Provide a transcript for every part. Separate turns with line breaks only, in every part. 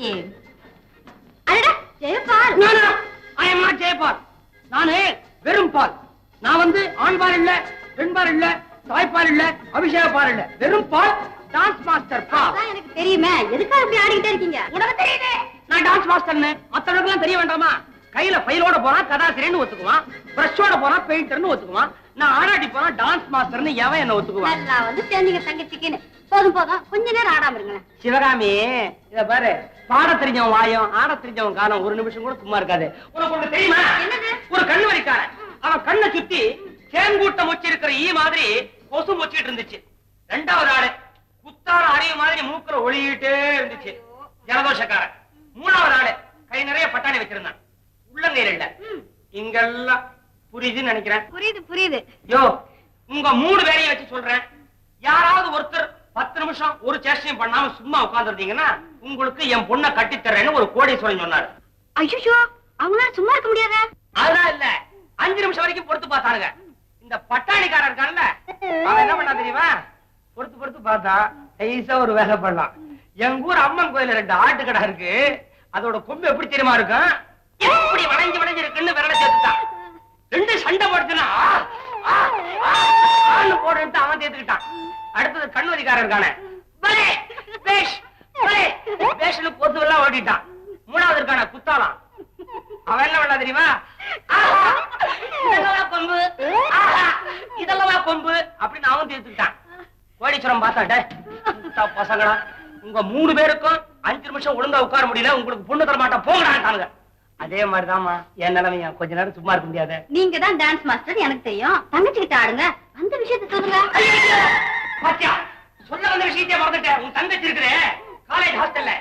Game. அடடா ஜெயபால்.
ஐ am not Jayapal. நானே வெறும் பால். நான் வந்து ஆண்பால் இல்ல, பெண்பால் இல்ல, தாய்ப்பால் இல்ல, அபிஷேக பால் இல்ல, வெறும் பால். டான்ஸ் மாஸ்டர் பால்.
எனக்கு தெரியுமே, எதுக்காக இப்படி ஆடிக்கிட்டே இருக்கீங்க?
உனக்கு தெரியுது நான் டான்ஸ் மாஸ்டர்னு. மத்தவங்களுக்குலாம் தெரிய வேண்டாமா? கையில ஃபைலோட போனா கதாசிரியர்னு ஒத்துக்குவான், பிரஷோட போனா பெயிண்டர்னு ஒத்துக்குவான். நான் ஆடாட்டி போனா டான்ஸ் மாஸ்டர்னு எவன் என்ன ஒத்துக்குவான்?
நல்லா வந்து சேர்ந்தீங்க தங்கச்சிக்குன்னு. போதும் போதும், கொஞ்ச நேரம் ஆடாம இருங்களேன்.
சிவகாமி, இத பாரு, பாட தெரிஞ்சவன் வாயம், ஆட தெரிஞ்சவன் காலம் ஒரு நிமிஷம் கூட சும்மா இருக்காது. உனக்கு ஒண்ணு தெரியுமா? ஒரு கண்ணு வலிக்காரன், அவன் கண்ணை சுத்தி தேன்கூட்டம் வச்சிருக்கிற ஈ மாதிரி கொசு வச்சிட்டு இருந்துச்சு. ரெண்டாவது ஆளு குத்தார அறிவு மாதிரி மூக்குல ஒளியிட்டே இருந்துச்சு, ஜலதோஷக்காரன். மூணாவது ஆளு கை நிறைய பட்டாணி வச்சிருந்தான், உள்ளங்கையில இல்ல. இங்கெல்லாம் புரியுதுன்னு நினைக்கிறேன்.
புரியுது புரியுது.
யோ, உங்க 3 பேரையும் வச்சு சொல்றேன். யாராவது ஒருத்தர் 10 நிமிஷம் ஒரு சேஷ்டையும் பண்ணாம சும்மா உட்கார்ந்துருந்தீங்கன்னா உங்களுக்கு என் பொண்ணை கட்டித்தரேன்னு ஒரு கோடீஸ்வரன் சொன்னாரு.
ஐயோ, அவங்களால சும்மா இருக்க முடியாத.
அதெல்லாம் இல்ல, 5 நிமிஷம் வரைக்கும் பொறுத்து பார்த்தானுங்க. இந்த பட்டாணிக்காரன் இருக்கான்ல, அவன் என்ன பண்ணா தெரியுமா? பொறுத்து பார்த்தா ஐசா ஒரு வேலை பண்ணலாம். எங்க ஊர் அம்மன் கோயில 2 ஆட்டு கடை இருக்கு, அதோட கொம்பு எப்படி தெரியுமா இருக்கும்? எப்படி வளைஞ்சு இருக்குன்னு விரல சேர்த்துட்டான். 2 சண்டை போடுச்சுன்னா போட்டு அவன் தேத்துக்கிட்டான். அடுத்தது கண்ணுவதிக்காரன் இருக்கானே, பொதுவெல்லாம் ஓட்டிட்டான். மூணாவது இருக்கான குத்தாலாம், அவன் என்ன பண்ணா தெரியுமா? கொம்பு இதெல்லாம் கொம்பு அப்படின்னு அவன் தேத்துக்கிட்டான். கோடீஸ்வரம் பார்த்தாட்ட பசங்களா, உங்க 3 பேருக்கும் 5 நிமிஷம் ஒழுங்கா உட்கார முடியல, உங்களுக்கு பொண்ணு தர மாட்டா போங்கடான்ட்டாங்க. அதே மாதிரிதான்மா என் நிலைமையா, கொஞ்ச நேரம் சும்மா இருக்க முடியாது.
நீங்க தான் டான்ஸ் மாஸ்டர் எனக்கு தெரியும், தங்கச்சிக்கிட்ட ஆடுங்க, அந்த விஷயத்தை சொல்லுங்க.
பாத்தியா, சொல்ல வந்த விஷயத்தையே மறந்துட்டேன். உன் தங்கச்சி இருக்கிறே காலேஜ் ஹாஸ்டல்ல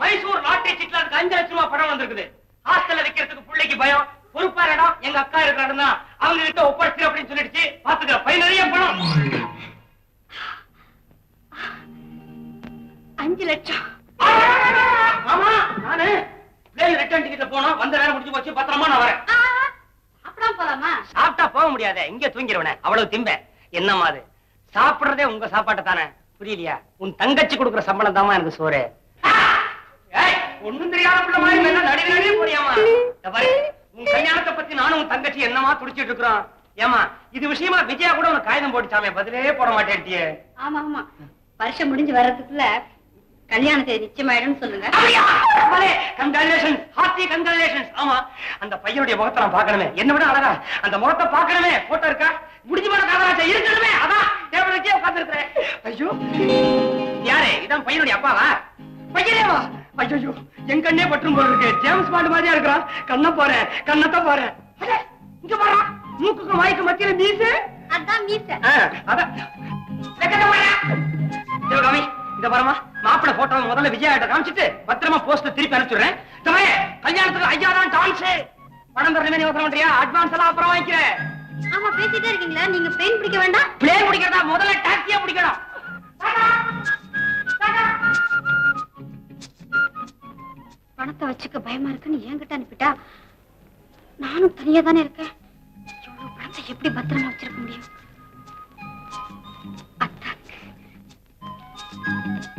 மைசூர் லாட்டரி சீட்ல அதுக்கு 5 லட்சம் ரூபாய் பணம் வந்திருக்குது. ஹாஸ்டல்ல வைக்கிறதுக்கு பிள்ளைக்கு பயம், பொறுப்பான இடம் எங்க அக்கா இருக்கிறாருன்னா அவங்க கிட்ட ஒப்படைச்சு அப்படின்னு சொல்லிடுச்சு. பாத்துக்க, பை நிறைய பணம்.
5 லட்சம்.
ஆமா, நானு பிளேன் ரிட்டர்ன் டிக்கெட்ல போனா வந்த நேரம் முடிஞ்சு போச்சு, பத்திரமா நான் வரேன்.
அப்படிலாம் போலாமா?
சாப்பிட்டா போக முடியாத, இங்க தூங்கிடுவனே, அவ்வளவு திம்ப. என்னமா அது, சாப்பிடுறதே உங்க சாப்பாட்டை தானே, புரியலையா? உன் தங்கச்சி கொடுக்குற சம்பளம் தாமா எனக்கு சோறு. ஒண்ணும் தெரியாத பிள்ளை மாதிரி நடுவே போறியாமா? உன் கல்யாணத்தை பத்தி நானும் உன் தங்கச்சி என்னமா துடிச்சிட்டு இருக்கிறோம். ஏமா, இது விஷயமா விஜயா கூட உனக்கு காகிதம் போட்டுச்சாமே, பதிலே போட மாட்டேன்ட்டியே.
ஆமா ஆமா, வருஷம் முடிஞ்சு வர்றதுக்குள்ள கல்யாணத்தை நிச்சயமாயிடும் சொல்லுங்க.
Congratulations, hearty congratulations. ஆமா, அந்த பையனுடைய முகத்தை நான் பார்க்கணுமே, என்ன விட அழகா அந்த முகத்தை பார்க்கணுமே. போட்டோ இருக்கா? முடிஞ்சு போன காதலாச்சா இருக்கணுமே, அதான் டேபிள் வச்சே உட்கார்ந்து இருக்கிறேன். ஐயோ, யாரு? இதான் பையனுடைய அப்பாவா? பையனேவா? ஐயோ, என் கண்ணே பற்றும் போல இருக்கு. ஜேம்ஸ் பாண்ட் மாதிரியா இருக்கிறான். கண்ணை பாரு, கண்ணத்தை பாரு. இங்க பாரு, மூக்குக்கு வாய்க்கு மத்தியில மீசு.
அதான் மீச.
அதான் சிவகாமி, இந்த பாருமா, மாப்பிளை போட்டோ முதல்ல விஜயாட்ட காமிச்சிட்டு பத்திரமா போஸ்ட் திருப்பி அனுப்பிச்சுடுறேன். கல்யாணத்துக்கு ஐயா தான் டான்ஸ். பணம் தரணுமே யோசனை பண்றியா? அட்வான்ஸ் எல்லாம் அப்புறம் வாங்கிக்கிறேன்.
ஆமா, பேசிட்டே இருக்கீங்களா? நீங்க பிளேன் பிடிக்க வேண்டாம்.
பிளேன் பிடிக்கிறதா? முதல்ல டாக்ஸியா பிடிக்கணும்.
பணத்தை வச்சுக்க பயமா இருக்குன்னு என்கிட்ட அனுப்பிட்டா, நானும் தனியா தானே இருக்கேன். எவ்வளவு பணத்தை எப்படி பத்திரமா வச்சிருக்க முடியும்?